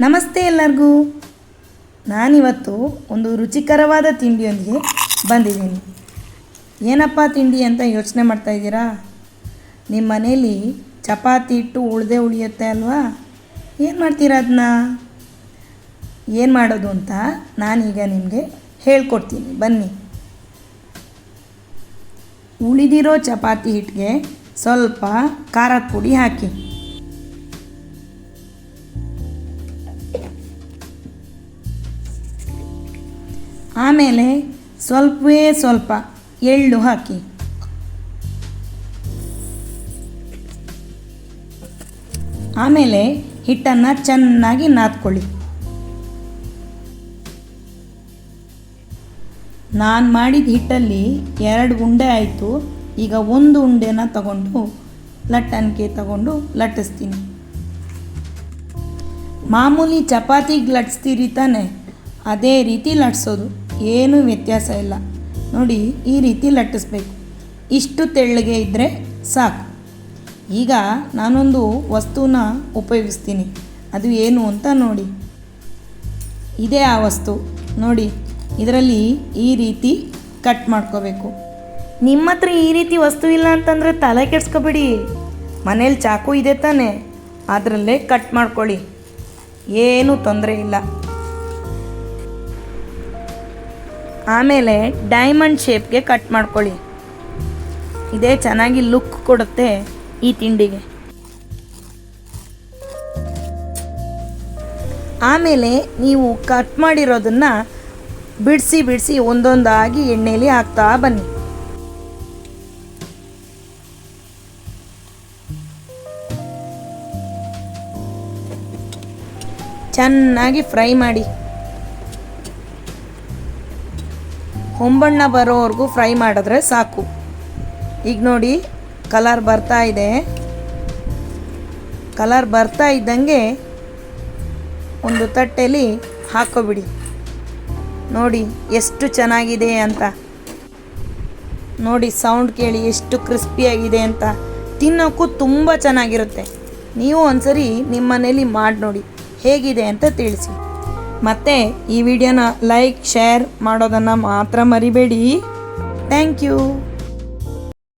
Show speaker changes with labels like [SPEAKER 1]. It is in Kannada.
[SPEAKER 1] ನಮಸ್ತೆ ಎಲ್ಲರಿಗೂ. ನಾನಿವತ್ತು ಒಂದು ರುಚಿಕರವಾದ ತಿಂಡಿಯೊಂದಿಗೆ ಬಂದಿದ್ದೀನಿ. ಏನಪ್ಪ ತಿಂಡಿ ಅಂತ ಯೋಚನೆ ಮಾಡ್ತಾಯಿದ್ದೀರಾ? ನಿಮ್ಮ ಮನೇಲಿ ಚಪಾತಿ ಹಿಟ್ಟು ಉಳಿಯುತ್ತೆ ಅಲ್ವಾ? ಏನು ಮಾಡ್ತೀರಾ ಅದನ್ನ? ಏನು ಮಾಡೋದು ಅಂತ ನಾನೀಗ ನಿಮಗೆ ಹೇಳ್ಕೊಡ್ತೀನಿ, ಬನ್ನಿ. ಉಳಿದಿರೋ ಚಪಾತಿ ಹಿಟ್ಟಿಗೆ ಸ್ವಲ್ಪ ಖಾರದ ಪುಡಿ ಹಾಕಿ, ಆಮೇಲೆ ಸ್ವಲ್ಪವೇ ಸ್ವಲ್ಪ ಎಳ್ಳು ಹಾಕಿ, ಆಮೇಲೆ ಹಿಟ್ಟನ್ನು ಚೆನ್ನಾಗಿ ನಾದ್ಕೊಳ್ಳಿ. ನಾನು ಮಾಡಿದ ಹಿಟ್ಟಲ್ಲಿ 2 ಉಂಡೆ ಆಯಿತು. ಈಗ ಒಂದು ಉಂಡೆನ ತಗೊಂಡು ಲಟ್ಟಣಿಕೆ ತಗೊಂಡು ಲಟ್ಟಿಸ್ತೀನಿ. ಮಾಮೂಲಿ ಚಪಾತಿಗೆ ಲಟ್ಟಿಸ್ತೀರಿ ತಾನೆ, ಅದೇ ರೀತಿ ಲಟ್ಟಿಸೋದು, ಏನೂ ವ್ಯತ್ಯಾಸ ಇಲ್ಲ. ನೋಡಿ, ಈ ರೀತಿ ಲಟ್ಟಿಸ್ಬೇಕು. ಇಷ್ಟು ತೆಳ್ಳಗೆ ಇದ್ದರೆ ಸಾಕು. ಈಗ ನಾನೊಂದು ವಸ್ತುನ ಉಪಯೋಗಿಸ್ತೀನಿ. ಅದು ಏನು ಅಂತ ನೋಡಿ. ಇದೇ ಆ ವಸ್ತು ನೋಡಿ. ಇದರಲ್ಲಿ ಈ ರೀತಿ ಕಟ್ ಮಾಡ್ಕೋಬೇಕು. ನಿಮ್ಮ ಹತ್ರ ಈ ರೀತಿ ವಸ್ತು ಇಲ್ಲ ಅಂತಂದರೆ ತಲೆ ಕೆಡ್ಸ್ಕೊಬೇಡಿ. ಮನೇಲಿ ಚಾಕು ಇದೆ ತಾನೆ, ಅದರಲ್ಲೇ ಕಟ್ ಮಾಡ್ಕೊಳ್ಳಿ, ಏನೂ ತೊಂದರೆ ಇಲ್ಲ. ಆಮೇಲೆ ಡೈಮಂಡ್ ಶೇಪ್ಗೆ ಕಟ್ ಮಾಡ್ಕೊಳ್ಳಿ. ಇದೇ ಚೆನ್ನಾಗಿ ಲುಕ್ ಕೊಡುತ್ತೆ ಈ ತಿಂಡಿಗೆ. ಆಮೇಲೆ ನೀವು ಕಟ್ ಮಾಡಿರೋದನ್ನು ಬಿಡಿಸಿ ಒಂದೊಂದಾಗಿ ಎಣ್ಣೆಯಲ್ಲಿ ಹಾಕ್ತಾ ಬನ್ನಿ. ಚೆನ್ನಾಗಿ ಫ್ರೈ ಮಾಡಿ, ಹೊಂಬಣ್ಣ ಬರೋವರೆಗೂ ಫ್ರೈ ಮಾಡಿದ್ರೆ ಸಾಕು. ಈಗ ನೋಡಿ, ಕಲರ್ ಬರ್ತಾ ಇದೆ. ಕಲರ್ ಬರ್ತಾ ಇದ್ದಂಗೆ ಒಂದು ತಟ್ಟೆಯಲ್ಲಿ ಹಾಕೋಬಿಡಿ. ನೋಡಿ ಎಷ್ಟು ಚೆನ್ನಾಗಿದೆ ಅಂತ. ನೋಡಿ, ಸೌಂಡ್ ಕೇಳಿ ಎಷ್ಟು ಕ್ರಿಸ್ಪಿಯಾಗಿದೆ ಅಂತ. ತಿನ್ನೋಕ್ಕೂ ತುಂಬ ಚೆನ್ನಾಗಿರುತ್ತೆ. ನೀವು ಒಂದ್ಸರಿ ನಿಮ್ಮ ಮನೇಲಿ ಮಾಡಿ ನೋಡಿ, ಹೇಗಿದೆ ಅಂತ ತಿಳಿಸಿ. ಮತ್ತು ಈ ವಿಡಿಯೋನ ಲೈಕ್ ಶೇರ್ ಮಾಡೋದನ್ನು ಮಾತ್ರ ಮರಿಬೇಡಿ. Thank you.